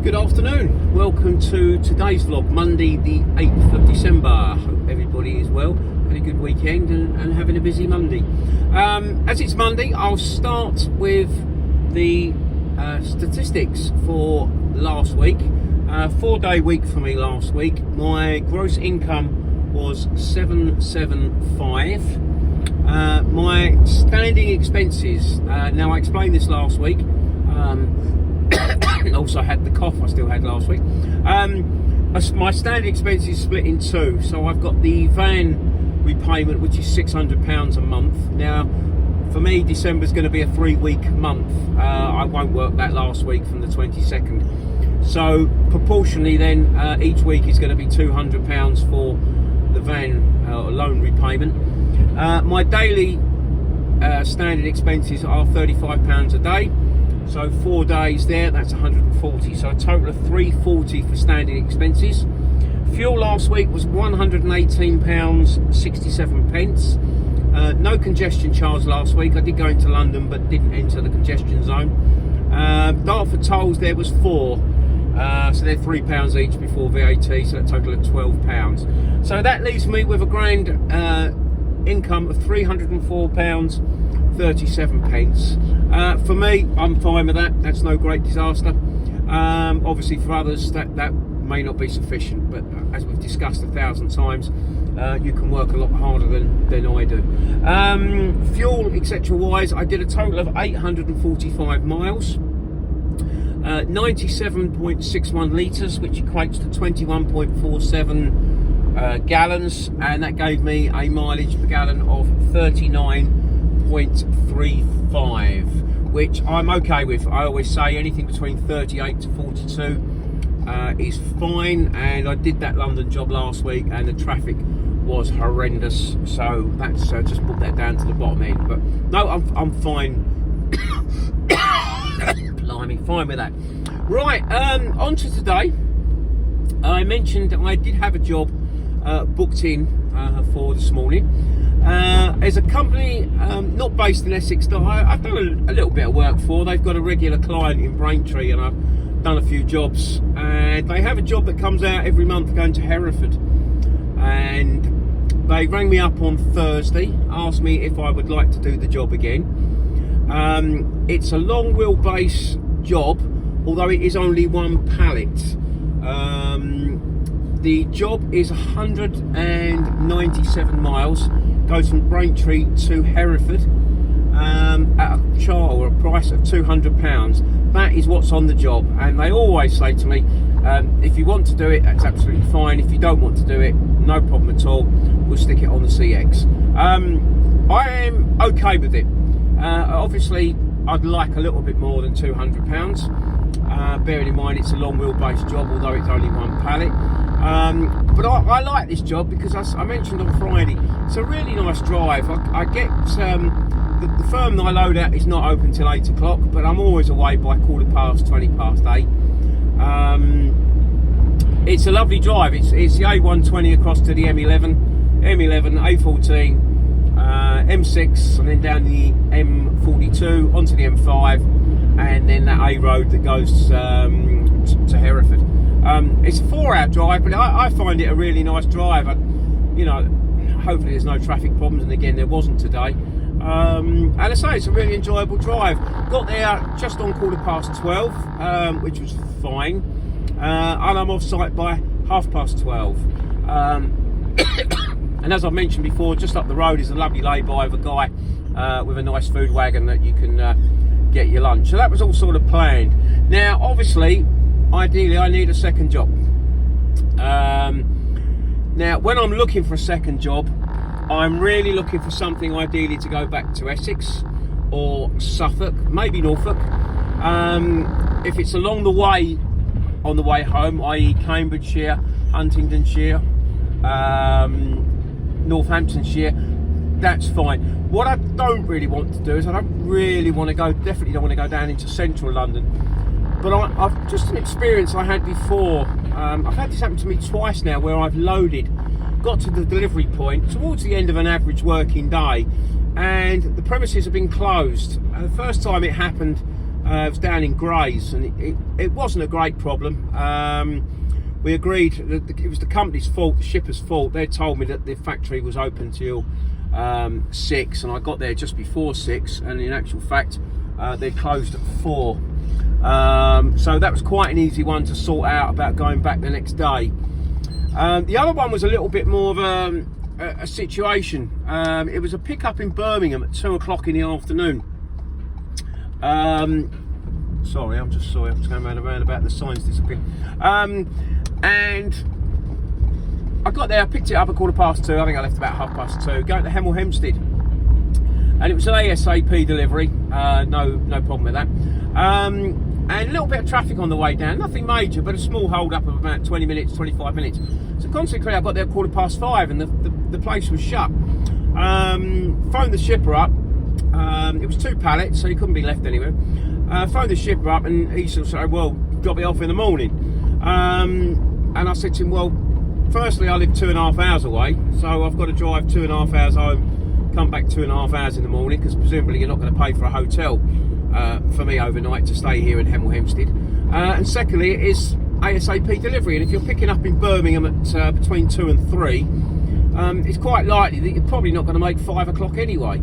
Good afternoon, welcome to today's vlog, Monday the 8th of December. Hope everybody is well, had a good weekend and having a busy Monday. As it's Monday, I'll start with the statistics for last week. 4-day week for me last week. My gross income was 775. My standing expenses, now I explained this last week, also had the cough I still had last week. My standing expenses split in two. So I've got the van repayment, which is £600 a month. Now for me, December's going to be a 3-week month. I won't work that last week from the 22nd. So proportionally then, each week is going to be £200 for the van loan repayment. My daily standard expenses are £35 a day. So 4 days there, that's 140. So a total of 340 for standing expenses. Fuel last week was £118.67. No congestion charge last week. I did go into London but didn't enter the congestion zone. Dartford tolls there was 4. So they're £3 each before VAT, so a total of £12. So that leaves me with a grand income of £304.37. For me, I'm fine with that. That's no great disaster. Obviously for others that may not be sufficient, but as we've discussed 1,000 times, you can work a lot harder than I do. Fuel etc wise, I did a total of 845 miles, 97.61 litres, which equates to 21.47 gallons, and that gave me a mileage per gallon of 39.35, which I'm okay with. I always say anything between 38 to 42 is fine, and I did that London job last week and the traffic was horrendous, so that's just put that down to the bottom end. But no, I'm fine. Blimey, fine with that. Right, on to today. I mentioned I did have a job booked in for this morning. There's a company not based in Essex that I've done a little bit of work for. They've got a regular client in Braintree and I've done a few jobs, and they have a job that comes out every month going to Hereford, and they rang me up on Thursday, asked me if I would like to do the job again. It's a long wheelbase job, although it is only one pallet. The job is 197 miles, goes from Braintree to Hereford, at a charge or a price of £200. That is what's on the job, and they always say to me, if you want to do it, that's absolutely fine. If you don't want to do it, no problem at all, we'll stick it on the CX. I am okay with it. Obviously I'd like a little bit more than £200, bearing in mind it's a long wheelbase job, although it's only one pallet. But I like this job because, as I mentioned on Friday, it's a really nice drive. I get the firm that I load at is not open till 8 o'clock, but I'm always away by 20 past 8. It's a lovely drive. It's the A120 across to the M11, A14, M6, and then down the M42 onto the M5, and then that A road that goes to Hereford. It's a 4-hour drive, but I find it a really nice drive. Hopefully there's no traffic problems, and again there wasn't today. And I say it's a really enjoyable drive. Got there just on 12:15, which was fine, and I'm off site by 12:30. And as I mentioned before, just up the road is a lovely lay-by of a guy with a nice food wagon that you can get your lunch. So that was all sort of planned. Now, obviously, ideally, I need a second job. Now, when I'm looking for a second job, I'm really looking for something ideally to go back to Essex or Suffolk, maybe Norfolk. If it's along the way, on the way home, i.e. Cambridgeshire, Huntingdonshire, Northamptonshire, that's fine. What I don't really want to do is definitely don't want to go down into central London. But I've just an experience I had before. I've had this happen to me twice now, where I've loaded, got to the delivery point towards the end of an average working day, and the premises have been closed. The first time it happened, It was down in Grays, and it wasn't a great problem. We agreed that it was the company's fault, the shipper's fault. They told me that the factory was open till 6, and I got there just before 6, and in actual fact they closed at 4. So that was quite an easy one to sort out about going back the next day. The other one was a little bit more of a situation. It was a pickup in Birmingham at 2 o'clock in the afternoon. Sorry, I'm just going around about, the signs disappeared. And I got there, I picked it up at 2:15. I think I left about 2:30, going to Hemel Hempstead. And it was an ASAP delivery, no problem with that. And a little bit of traffic on the way down, nothing major, but a small hold up of about 20 minutes, 25 minutes. So consequently, I got there at 5:15, and the place was shut. Phoned the shipper up. It was 2 pallets, so he couldn't be left anywhere. Phoned the shipper up, and he sort of said, well, got me off in the morning. And I said to him, well, firstly, I live 2.5 hours away, so I've got to drive 2.5 hours home, come back 2.5 hours in the morning, because presumably you're not going to pay for a hotel for me overnight to stay here in Hemel Hempstead. And secondly, it is ASAP delivery, and if you're picking up in Birmingham at between 2 and 3, it's quite likely that you're probably not going to make 5 o'clock anyway.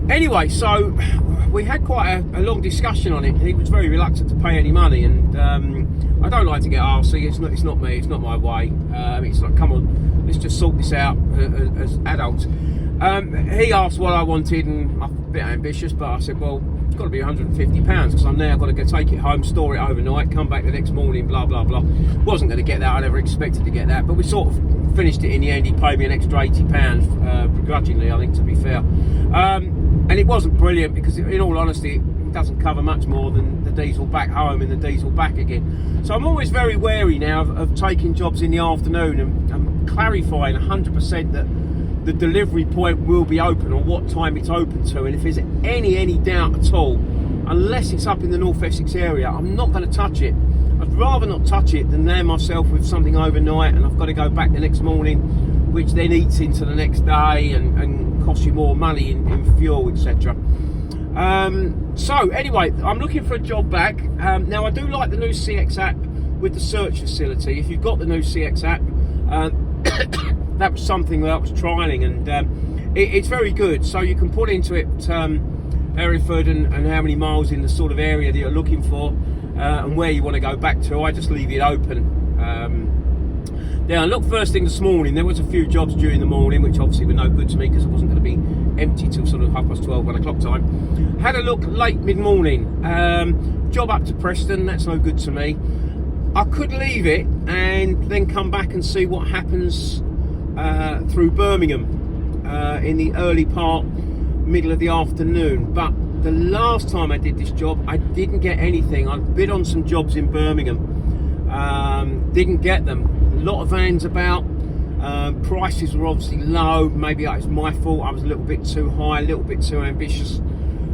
Anyway, so we had quite a long discussion on it. He was very reluctant to pay any money, and I don't like to get arsey. It's not me. It's not my way. It's like, come on, let's just sort this out as adults. He asked what I wanted, and I'm a bit ambitious, but I said, well, it's got to be £150 because I'm now got to go take it home, store it overnight, come back the next morning, blah blah blah. Wasn't going to get that. I never expected to get that, but we sort of finished it in the end. He paid me an extra £80, begrudgingly, I think, to be fair. And it wasn't brilliant because, in all honesty, it doesn't cover much more than the diesel back home and the diesel back again. So I'm always very wary now of taking jobs in the afternoon and clarifying 100% that the delivery point will be open, or what time it's open to. And if there's any doubt at all, unless it's up in the North Essex area, I'm not going to touch it. I'd rather not touch it than land myself with something overnight and I've got to go back the next morning, which then eats into the next day and costs you more money in fuel, etc. So anyway, I'm looking for a job back. Now, I do like the new CX app with the search facility. If you've got the new CX app, that was something that I was trialling, and it's very good. So you can put into it Hereford and how many miles in the sort of area that you're looking for, and where you want to go back to. I just leave it open. Now, look, first thing this morning, there was a few jobs during the morning, which obviously were no good to me because it wasn't going to be empty till sort of 12:30, 1 o'clock time. Had a look late mid-morning. Job up to Preston, that's no good to me. I could leave it and then come back and see what happens through Birmingham in the early part, middle of the afternoon. But the last time I did this job, I didn't get anything. I bid on some jobs in Birmingham, didn't get them. A lot of vans about, prices were obviously low. Maybe it was my fault, I was a little bit too high, a little bit too ambitious,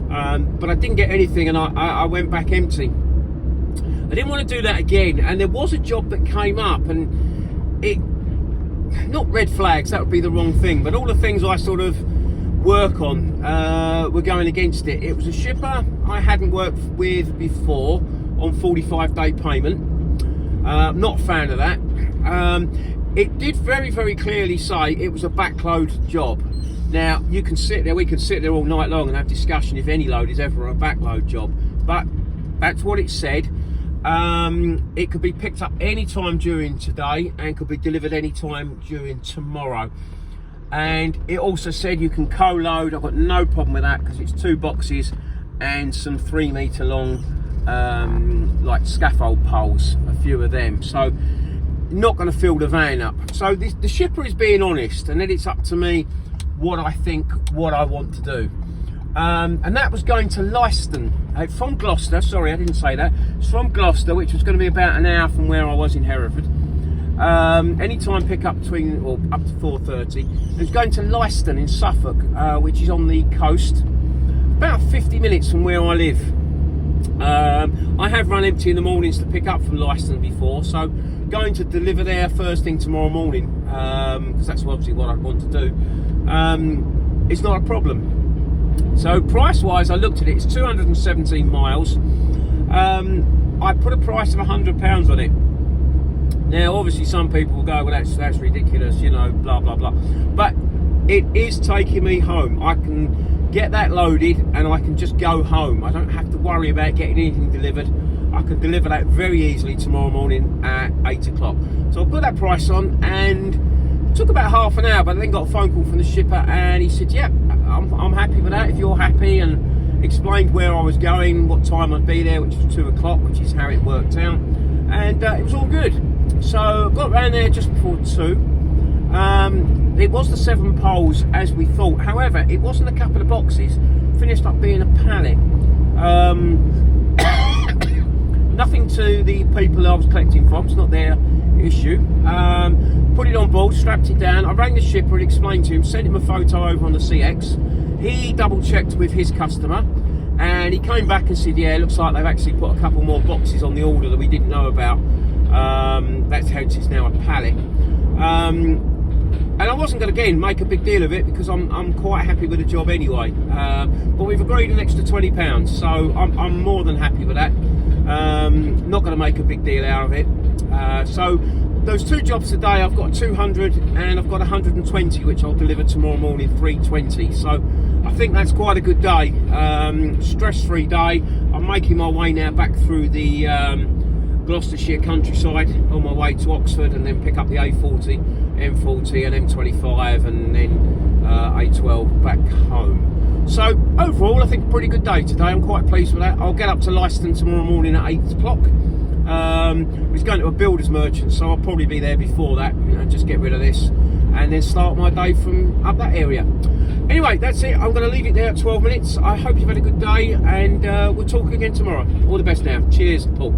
but I didn't get anything, and I went back empty. I didn't want to do that again, and there was a job that came up, and it, not red flags, that would be the wrong thing, but all the things I sort of work on were going against it. It was a shipper I hadn't worked with before on 45-day payment. Not a fan of that. It did very, very clearly say it was a backload job. Now, you can sit there, we can sit there all night long and have discussion if any load is ever a backload job, but that's what it said. It could be picked up any time during today and could be delivered any time during tomorrow. And it also said you can co-load. I've got no problem with that because it's 2 boxes and some 3 metre long like scaffold poles, a few of them. So not going to fill the van up. So the shipper is being honest, and then it's up to me what I think, what I want to do. And that was going to Leiston from Gloucester. Sorry, I didn't say that. It's from Gloucester, which was going to be about an hour from where I was in Hereford. Anytime pick up between, or up to 4:30. It's going to Leiston in Suffolk, which is on the coast, about 50 minutes from where I live. I have run empty in the mornings to pick up from Leiston before, so going to deliver there first thing tomorrow morning, because that's obviously what I want to do. It's not a problem. So price wise, I looked at it, it's 217 miles. I put a price of £100 on it. Now obviously some people will go, well that's ridiculous, you know, blah blah blah, but it is taking me home. I can get that loaded and I can just go home. I don't have to worry about getting anything delivered. I can deliver that very easily tomorrow morning at 8 o'clock. So I put that price on, and it took about half an hour, but I then got a phone call from the shipper and he said, yeah, I'm happy with that if you're happy, and explained where I was going, what time I'd be there, which was 2 o'clock, which is how it worked out, and it was all good. So I got round there just before 2. It was the 7 poles as we thought. However, it wasn't a couple of boxes. Finished up being a pallet. Nothing to the people I was collecting from. It's not their issue. Put it on board, strapped it down. I rang the shipper and explained to him, sent him a photo over on the CX. He double checked with his customer, and he came back and said, yeah, it looks like they've actually put a couple more boxes on the order that we didn't know about. That's how it's now a pallet. And I wasn't going to, again, make a big deal of it because I'm quite happy with the job anyway. But we've agreed an extra £20, so I'm more than happy with that. Not going to make a big deal out of it. So those 2 jobs today, I've got 200 and I've got 120, which I'll deliver tomorrow morning, 320. So I think that's quite a good day. Stress-free day. I'm making my way now back through the Gloucestershire countryside on my way to Oxford, and then pick up the A40, M40 and M25, and then A12 back home. So overall, I think a pretty good day today. I'm quite pleased with that. I'll get up to Leicester tomorrow morning at 8 o'clock. He's going to a builder's merchant, so I'll probably be there before that, you know, just get rid of this and then start my day from up that area. Anyway, that's it. I'm going to leave it there at 12 minutes. I hope you've had a good day, and we'll talk again tomorrow. All the best now. Cheers, Paul.